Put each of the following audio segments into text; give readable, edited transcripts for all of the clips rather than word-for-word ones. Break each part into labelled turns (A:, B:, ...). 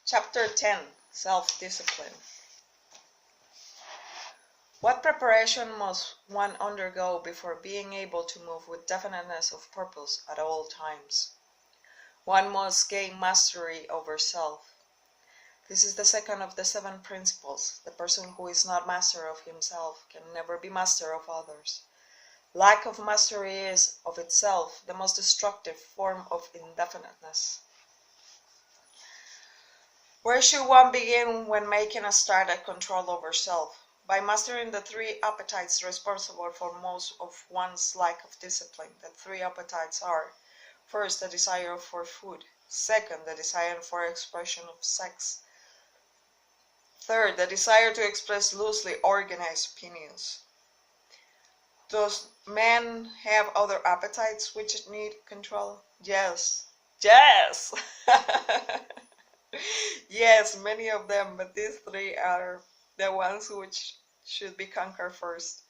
A: Chapter 10. Self-Discipline. What preparation must one undergo before being able to move with definiteness of purpose at all times? One must gain mastery over self. This is the second of the 7 principles. The person who is not master of himself can never be master of others. Lack of mastery is, of itself, the most destructive form of indefiniteness. Where should one begin when making a start at control over self? By mastering the 3 appetites responsible for most of one's lack of discipline. The 3 appetites are: first, the desire for food; second, the desire for expression of sex; third, the desire to express loosely organized opinions. Does man have other appetites which need control? Yes. Yes! Yes, many of them, but these 3 are the ones which should be conquered first.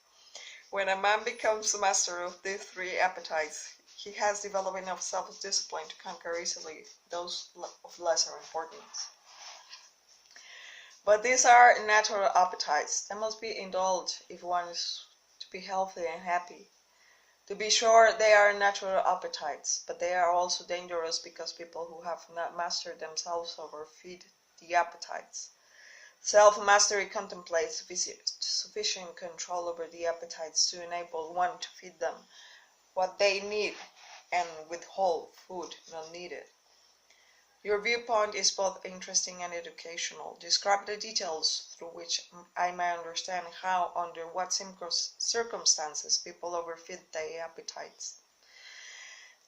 A: When a man becomes master of these 3 appetites, he has developed enough self-discipline to conquer easily those of lesser importance. But these are natural appetites. They must be indulged if one is to be healthy and happy. To be sure, they are natural appetites, but they are also dangerous because people who have not mastered themselves overfeed the appetites. Self-mastery contemplates sufficient control over the appetites to enable one to feed them what they need and withhold food not needed. Your viewpoint is both interesting and educational. Describe the details through which I may understand how, under what circumstances, people overfeed their appetites.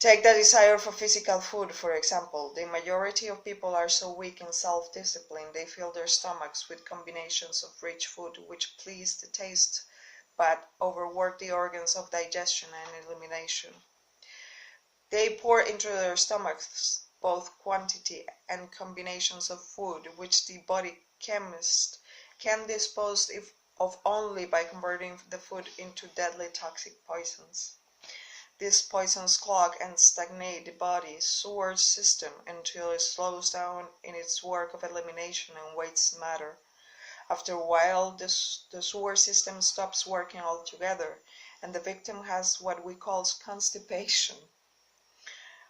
A: Take the desire for physical food, for example. The majority of people are so weak in self-discipline they fill their stomachs with combinations of rich food which please the taste but overwork the organs of digestion and elimination. They pour into their stomachs both quantity and combinations of food which the body chemist can dispose of only by converting the food into deadly toxic poisons. These poisons clog and stagnate the body's sewer system until it slows down in its work of elimination and wastes matter. After a while, the sewer system stops working altogether, and the victim has what we call constipation.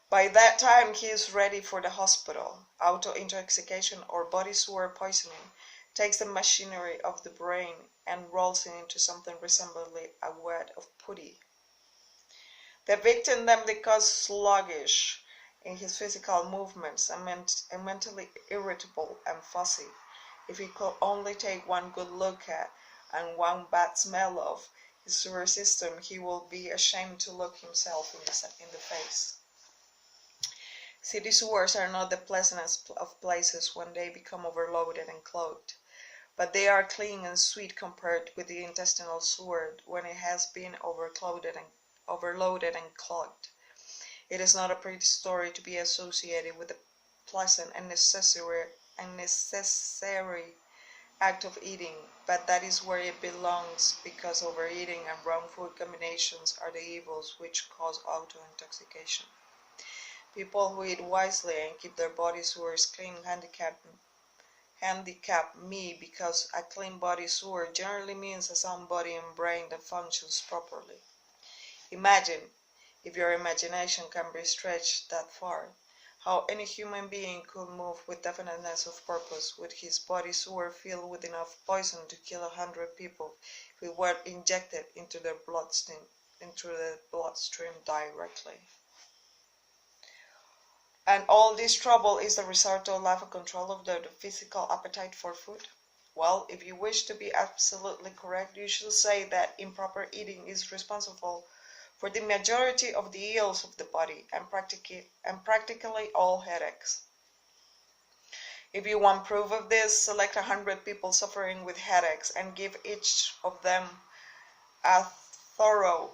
A: By that time, he is ready for the hospital. Auto-intoxication or body sewer poisoning takes the machinery of the brain and rolls it into something resembling a wad of putty. The victim then becomes sluggish in his physical movements and mentally irritable and fussy. If he could only take one good look at and one bad smell of his sewer system, he will be ashamed to look himself in the face. City sewers are not the pleasantest of places when they become overloaded and clogged, but they are clean and sweet compared with the intestinal sewer when it has been overloaded and clogged. It is not a pretty story to be associated with the pleasant and necessary act of eating, but that is where it belongs, because overeating and wrong food combinations are the evils which cause auto-intoxication. People who eat wisely and keep their body sewers clean handicap me, because a clean body sewer generally means a sound body and brain that functions properly. Imagine, if your imagination can be stretched that far, how any human being could move with definiteness of purpose with his body sewer filled with enough poison to kill 100 people if it were injected into the bloodstream directly. And all this trouble is the result of lack of control of the physical appetite for food? Well, if you wish to be absolutely correct, you should say that improper eating is responsible for the majority of the ills of the body and practically all headaches. If you want proof of this, select 100 people suffering with headaches and give each of them a thorough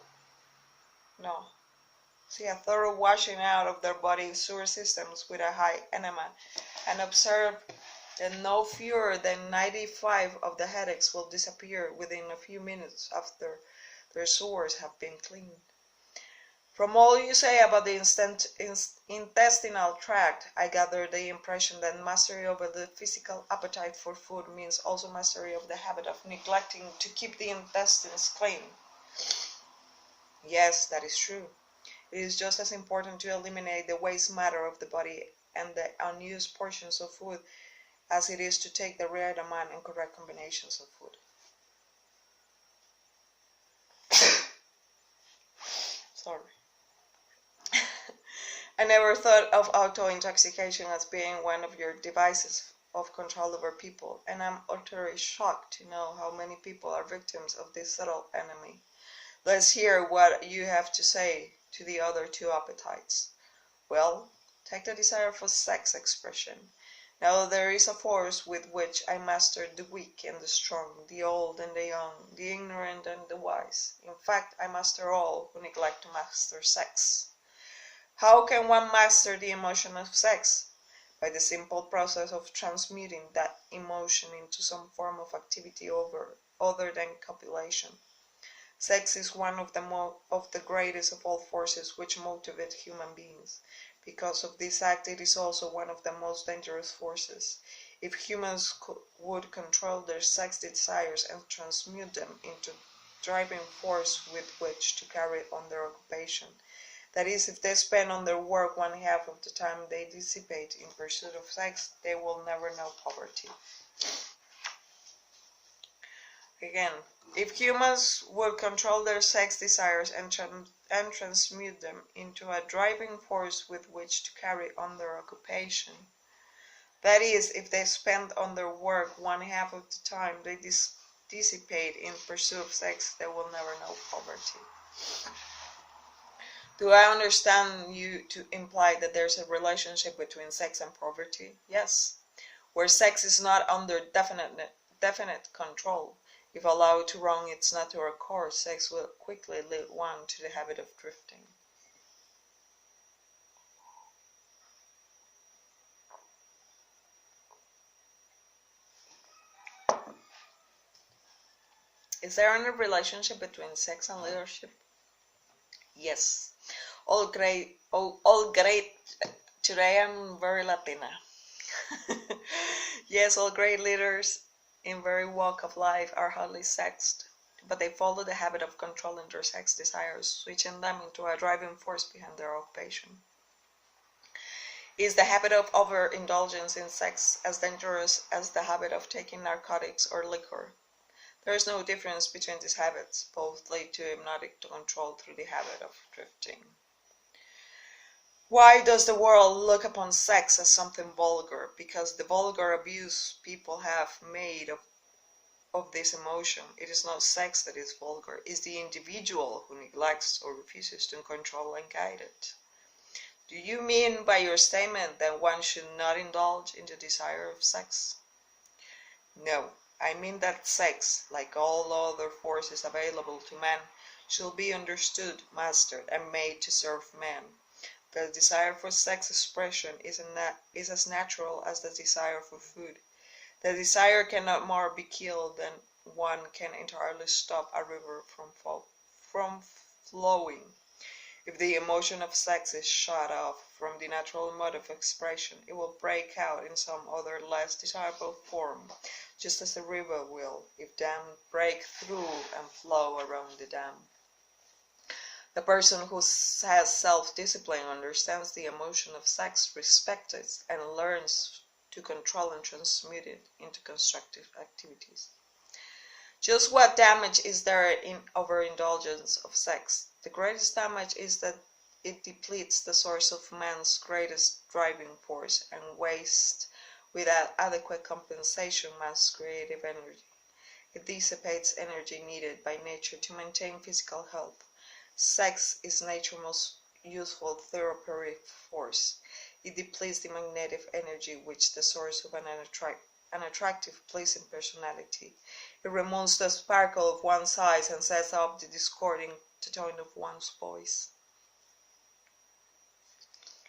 A: washing out of their body sewer systems with a high enema, and observe that no fewer than 95 of the headaches will disappear within a few minutes after their sewers have been cleaned. From all you say about the intestinal tract, I gather the impression that mastery over the physical appetite for food means also mastery of the habit of neglecting to keep the intestines clean. Yes, that is true. It is just as important to eliminate the waste matter of the body and the unused portions of food as it is to take the right amount and correct combinations of food. Sorry. I never thought of auto-intoxication as being one of your devices of control over people, and I'm utterly shocked to know how many people are victims of this subtle enemy. Let's hear what you have to say to the other two appetites. Well, take the desire for sex expression. Now there is a force with which I master the weak and the strong, the old and the young, the ignorant and the wise. In fact, I master all who neglect to master sex. How can one master the emotion of sex? By the simple process of transmuting that emotion into some form of activity other than copulation. Sex is one of the greatest of all forces which motivate human beings. Because of this act, it is also one of the most dangerous forces. If humans would control their sex desires and transmute them into driving force with which to carry on their occupation, that is, if they spend on their work one half of the time they dissipate in pursuit of sex, they will never know poverty. Again, if humans would control their sex desires and transmute them into a driving force with which to carry on their occupation, that is, if they spend on their work one half of the time they dissipate in pursuit of sex, they will never know poverty. Do I understand you to imply that there's a relationship between sex and poverty? Yes. Where sex is not under definite control, if allowed to run its natural course, sex will quickly lead one to the habit of drifting. Is there any relationship between sex and leadership? Yes. All great. Today I'm very Latina. Yes, all great leaders in very walk of life are hardly sexed, but they follow the habit of controlling their sex desires, switching them into a driving force behind their occupation. Is the habit of overindulgence in sex as dangerous as the habit of taking narcotics or liquor? There is no difference between these habits. Both lead to hypnotic control through the habit of drifting. Why does the world look upon sex as something vulgar? Because the vulgar abuse people have made of this emotion. It is not sex that is vulgar, it is the individual who neglects or refuses to control and guide it. Do you mean by your statement that one should not indulge in the desire of sex? No, I mean that sex, like all other forces available to man, should be understood, mastered, and made to serve man. The desire for sex expression is as natural as the desire for food. The desire cannot more be killed than one can entirely stop a river from flowing. If the emotion of sex is shut off from the natural mode of expression, it will break out in some other less desirable form, just as a river will, if dammed, break through and flow around the dam. The person who has self-discipline understands the emotion of sex, respects it, and learns to control and transmute it into constructive activities. Just what damage is there in overindulgence of sex? The greatest damage is that it depletes the source of man's greatest driving force and wastes without adequate compensation man's creative energy. It dissipates energy needed by nature to maintain physical health. Sex is nature's most useful therapeutic force. It depletes the magnetic energy which the source of an attractive, pleasing personality. It removes the sparkle of one's eyes and sets up the discording tone of one's voice.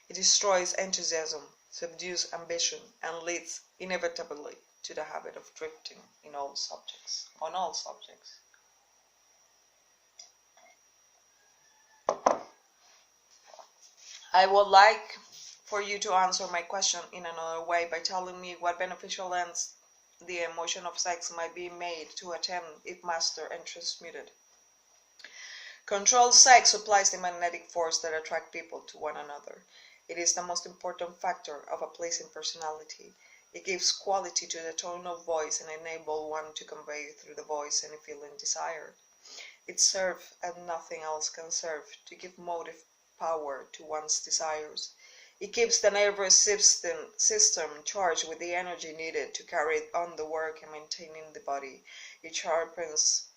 A: It destroys enthusiasm, subdues ambition, and leads inevitably to the habit of drifting on all subjects. I would like for you to answer my question in another way by telling me what beneficial ends the emotion of sex might be made to attain if mastered and transmuted. Controlled sex supplies the magnetic force that attracts people to one another. It is the most important factor of a pleasing personality. It gives quality to the tone of voice and enables one to convey through the voice any feeling desired. It serves, and nothing else can serve, to give motive power to one's desires. It keeps the nervous system charged with the energy needed to carry on the work and maintaining the body. It sharpens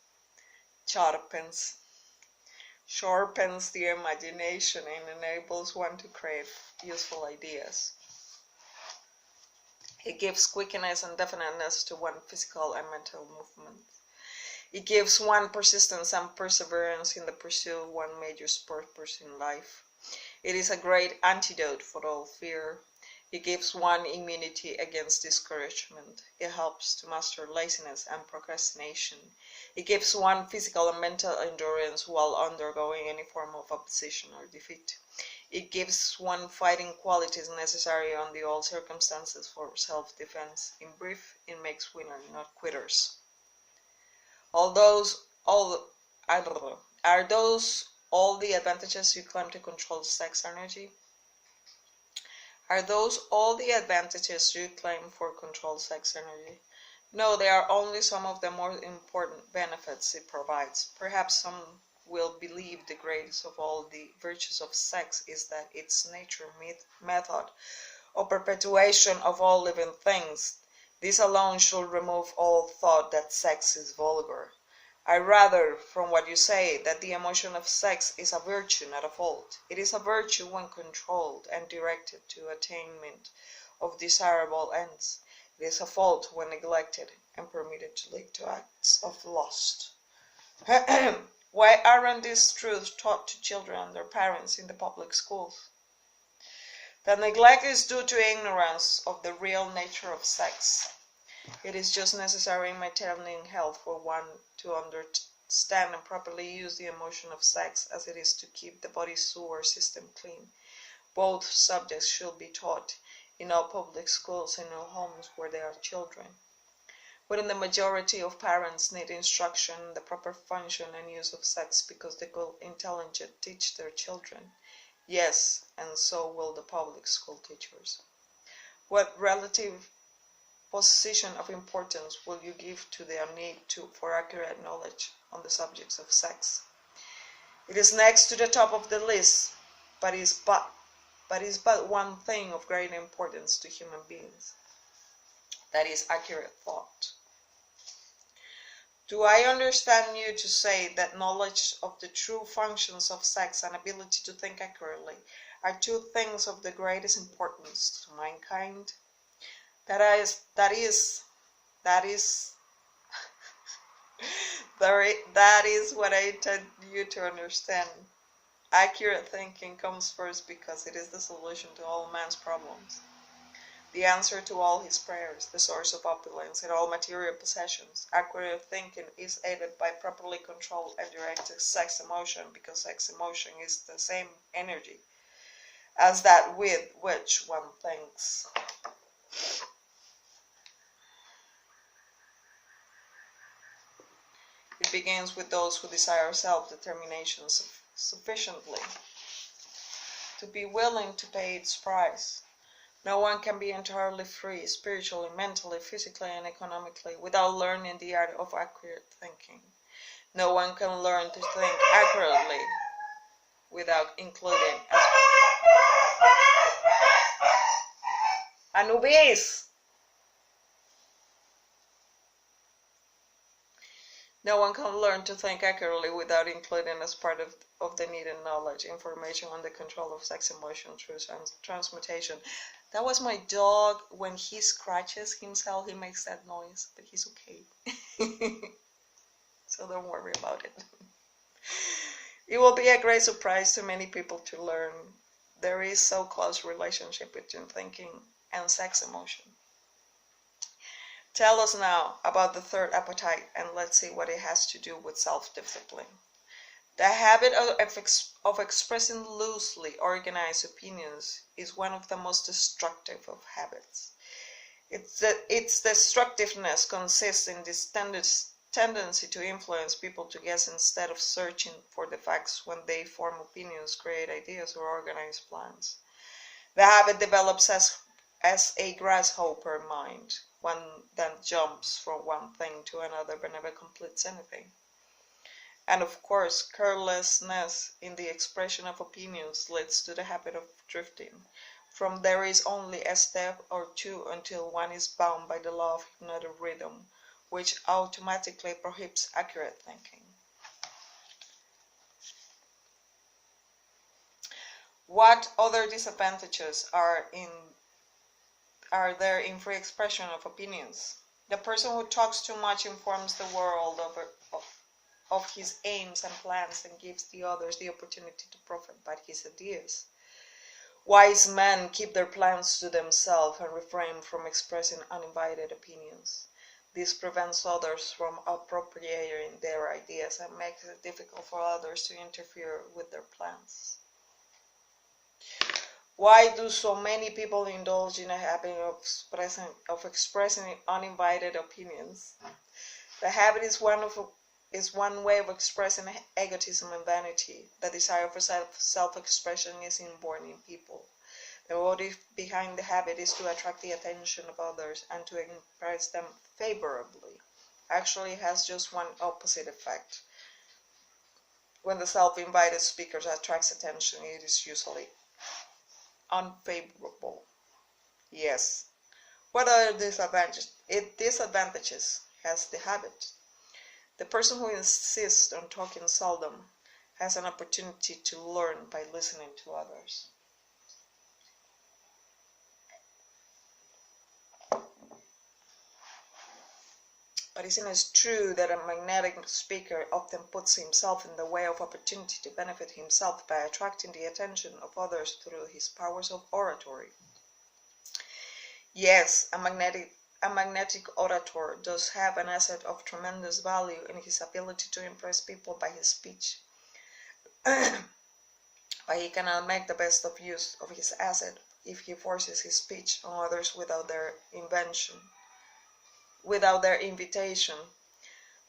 A: the imagination and enables one to create useful ideas. It gives quickness and definiteness to one's physical and mental movements. It gives one persistence and perseverance in the pursuit of one major purpose in life. It is a great antidote for all fear. It gives one immunity against discouragement. It helps to master laziness and procrastination. It gives one physical and mental endurance while undergoing any form of opposition or defeat. It gives one fighting qualities necessary under all circumstances for self-defense. In brief, it makes winners, not quitters. Are those all the advantages you claim to control sex energy? Are those all the advantages you claim for controlled sex energy? No, they are only some of the more important benefits it provides. Perhaps some will believe the greatest of all the virtues of sex is that its nature method of perpetuation of all living things. This alone should remove all thought that sex is vulgar. I rather, from what you say, that the emotion of sex is a virtue, not a fault. It is a virtue when controlled and directed to attainment of desirable ends. It is a fault when neglected and permitted to lead to acts of lust. Why aren't these truths taught to children and their parents in the public schools? The neglect is due to ignorance of the real nature of sex. It is just necessary in maintaining health for one to understand and properly use the emotion of sex as it is to keep the body sewer system clean. Both subjects should be taught in all public schools and in all homes where there are children. Wherein the majority of parents need instruction in the proper function and use of sex because they could intelligently teach their children. Yes, and so will the public school teachers. What relative position of importance will you give to their need for accurate knowledge on the subjects of sex? It is next to the top of the list, but is but one thing of great importance to human beings. That is accurate thought. Do I understand you to say that knowledge of the true functions of sex and ability to think accurately are two things of the greatest importance to mankind? That is what I intend you to understand. Accurate thinking comes first because it is the solution to all man's problems, the answer to all his prayers, the source of opulence and all material possessions. Accurate thinking is aided by properly controlled and directed sex emotion, because sex emotion is the same energy as that with which one thinks. It begins with those who desire self-determination sufficiently to be willing to pay its price. No one can be entirely free, spiritually, mentally, physically, and economically, without learning the art of accurate thinking. No one can learn to think accurately without including Anubis! No one can learn to think accurately without including as part of the needed knowledge, information on the control of sex emotion through transmutation. That was my dog. When he scratches himself, he makes that noise, but he's okay. So don't worry about it. It will be a great surprise to many people to learn there is so close relationship between thinking and sex emotion. Tell us now about the third appetite, and let's see what it has to do with self-discipline. The habit of expressing loosely organized opinions is one of the most destructive of habits. Its destructiveness consists in this tendency to influence people to guess instead of searching for the facts when they form opinions, create ideas, or organize plans. The habit develops as a grasshopper mind, one that jumps from one thing to another but never completes anything. And of course, carelessness in the expression of opinions leads to the habit of drifting. From there is only a step or two until one is bound by the law of hypnotic rhythm, which automatically prohibits accurate thinking. What other disadvantages are there in free expression of opinions? The person who talks too much informs the world of his aims and plans and gives the others the opportunity to profit by his ideas. Wise men keep their plans to themselves and refrain from expressing uninvited opinions. This prevents others from appropriating their ideas and makes it difficult for others to interfere with their plans. Why do so many people indulge in a habit of expressing uninvited opinions? The habit is one way of expressing egotism and vanity. The desire for self-expression is inborn in people. The motive behind the habit is to attract the attention of others and to impress them favorably. Actually, it has just one opposite effect. When the self-invited speaker attracts attention, it is usually unfavorable. Yes. What are disadvantages? Disadvantages has the habit. The person who insists on talking seldom has an opportunity to learn by listening to others. But isn't it true that a magnetic speaker often puts himself in the way of opportunity to benefit himself by attracting the attention of others through his powers of oratory? Yes, a magnetic orator does have an asset of tremendous value in his ability to impress people by his speech. But he cannot make the best of use of his asset if he forces his speech on others without their invitation.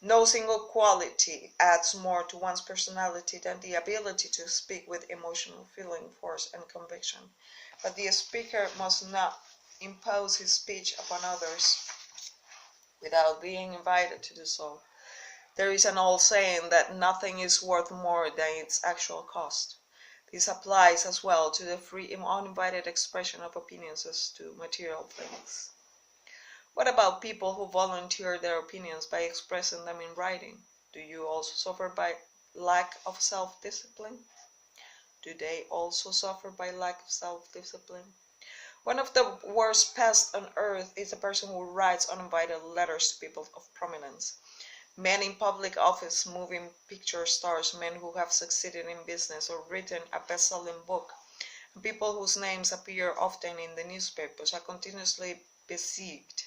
A: No single quality adds more to one's personality than the ability to speak with emotional feeling, force, and conviction. But the speaker must not impose his speech upon others without being invited to do so. There is an old saying that nothing is worth more than its actual cost. This applies as well to the free and uninvited expression of opinions as to material things. What about people who volunteer their opinions by expressing them in writing? Do you also suffer by lack of self-discipline? Do they also suffer by lack of self-discipline? One of the worst pests on earth is a person who writes uninvited letters to people of prominence. Men in public office, moving picture stars, men who have succeeded in business or written a best-selling book, and people whose names appear often in the newspapers are continuously besieged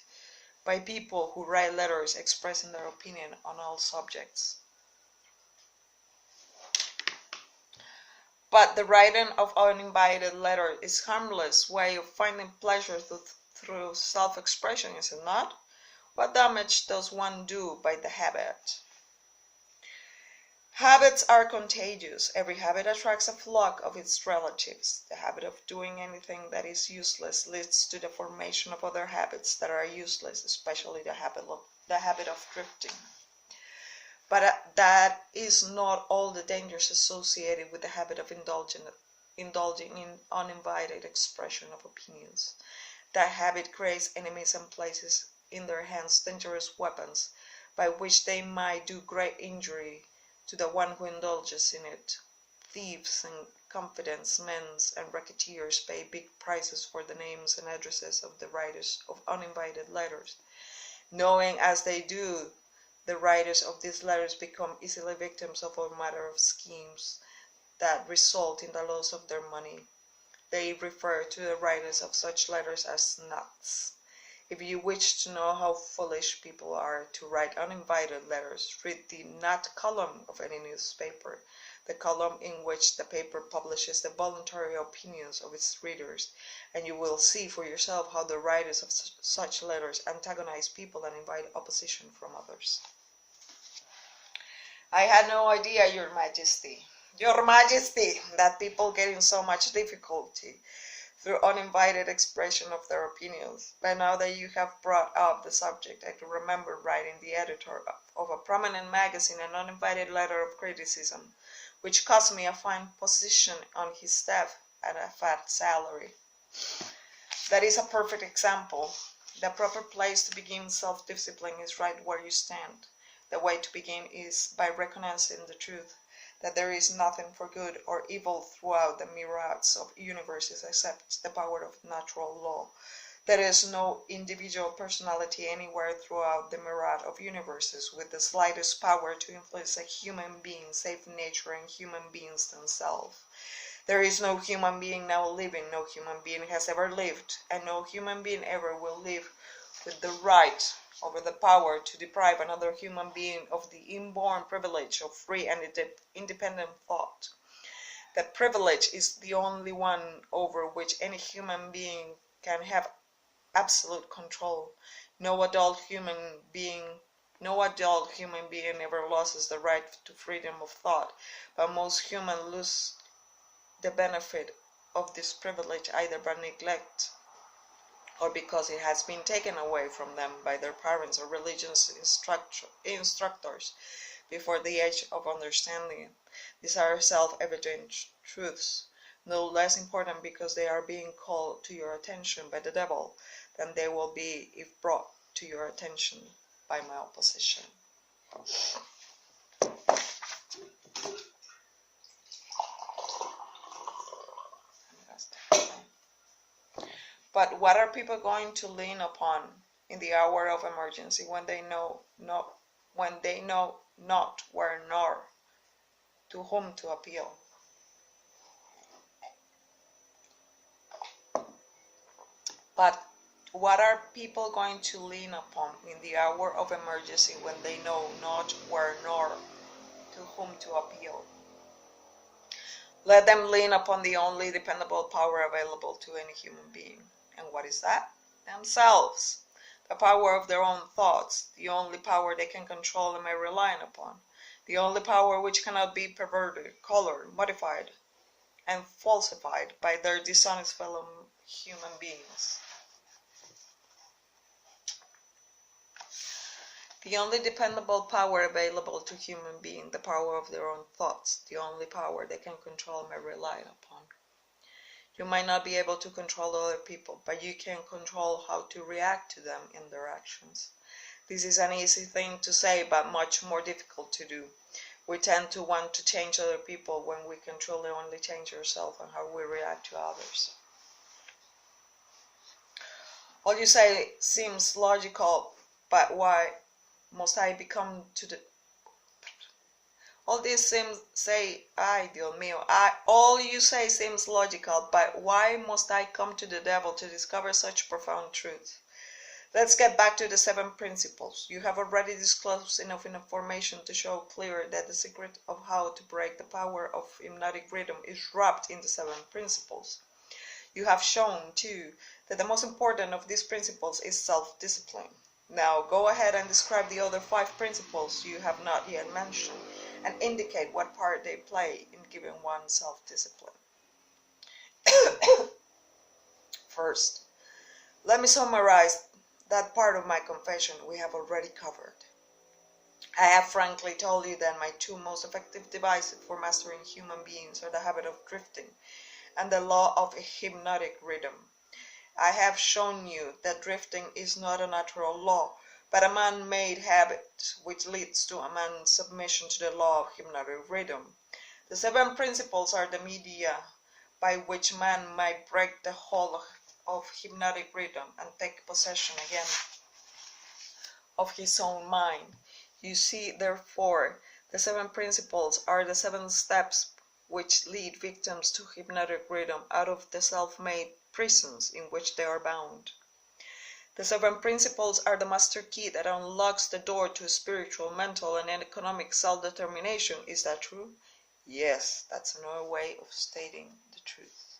A: by people who write letters expressing their opinion on all subjects. But the writing of uninvited letters is a harmless way of finding pleasure through self-expression, is it not? What damage does one do by the habit? Habits are contagious. Every habit attracts a flock of its relatives. The habit of doing anything that is useless leads to the formation of other habits that are useless, especially the habit of drifting. But that is not all the dangers associated with the habit of indulging in uninvited expression of opinions. That habit creates enemies and places in their hands dangerous weapons by which they might do great injury to the one who indulges in it. Thieves and confidence men and racketeers pay big prices for the names and addresses of the writers of uninvited letters. Knowing as they do, the writers of these letters become easily victims of a matter of schemes that result in the loss of their money. They refer to the writers of such letters as nuts. If you wish to know how foolish people are to write uninvited letters, read the nut column of any newspaper. the column in which the paper publishes the voluntary opinions of its readers, and you will see for yourself how the writers of such letters antagonize people and invite opposition from others. I had no idea, Your Majesty, that people get in so much difficulty through uninvited expression of their opinions. But now that you have brought up the subject, I can remember writing the editor of a prominent magazine an uninvited letter of criticism, which cost me a fine position on his staff and a fat salary. That is a perfect example. The proper place to begin self-discipline is right where you stand. The way to begin is by recognizing the truth, that there is nothing for good or evil throughout the myriads of universes except the power of natural law. There is no individual personality anywhere throughout the myriad of universes with the slightest power to influence a human being save nature and human beings themselves. There is no human being now living, no human being has ever lived, and no human being ever will live with the right over the power to deprive another human being of the inborn privilege of free and independent thought. That privilege is the only one over which any human being can have absolute control. No adult human being ever loses the right to freedom of thought, but most humans lose the benefit of this privilege either by neglect or because it has been taken away from them by their parents or religious instructors before the age of understanding. These are self-evident truths, no less important because they are being called to your attention by the devil than they will be if brought to your attention by my opposition. But what are people going to lean upon in the hour of emergency when they know not where nor to whom to appeal? But what are people going to lean upon in the hour of emergency when they know not where nor to whom to appeal? Let them lean upon the only dependable power available to any human being. And what is that? Themselves. The power of their own thoughts, the only power they can control and may rely upon, the only power which cannot be perverted, colored, modified, and falsified by their dishonest fellow human beings. The only dependable power available to human beings, the power of their own thoughts, the only power they can control and may rely upon. You might not be able to control other people, but you can control how to react to them in their actions. This is an easy thing to say, but much more difficult to do. We tend to want to change other people when we can truly only change ourselves and how we react to others. All you say seems logical, but why must I become to the... All you say seems logical, but why must I come to the devil to discover such profound truth? Let's get back to the 7 principles. You have already disclosed enough information to show clear that the secret of how to break the power of hypnotic rhythm is wrapped in the 7 principles. You have shown, too, that the most important of these principles is self-discipline. Now go ahead and describe the other 5 principles you have not yet mentioned, and indicate what part they play in giving one self-discipline. First, let me summarize that part of my confession we have already covered. I have frankly told you that my 2 most effective devices for mastering human beings are the habit of drifting and the law of a hypnotic rhythm. I have shown you that drifting is not a natural law, but a man-made habit which leads to a man's submission to the law of hypnotic rhythm. The 7 principles are the media by which man might break the hold of hypnotic rhythm and take possession again of his own mind. You see, therefore, the 7 principles are the 7 steps which lead victims to hypnotic rhythm out of the self-made prisons in which they are bound. The 7 principles are the master key that unlocks the door to spiritual, mental, and economic self-determination. Is that true? Yes, that's another way of stating the truth.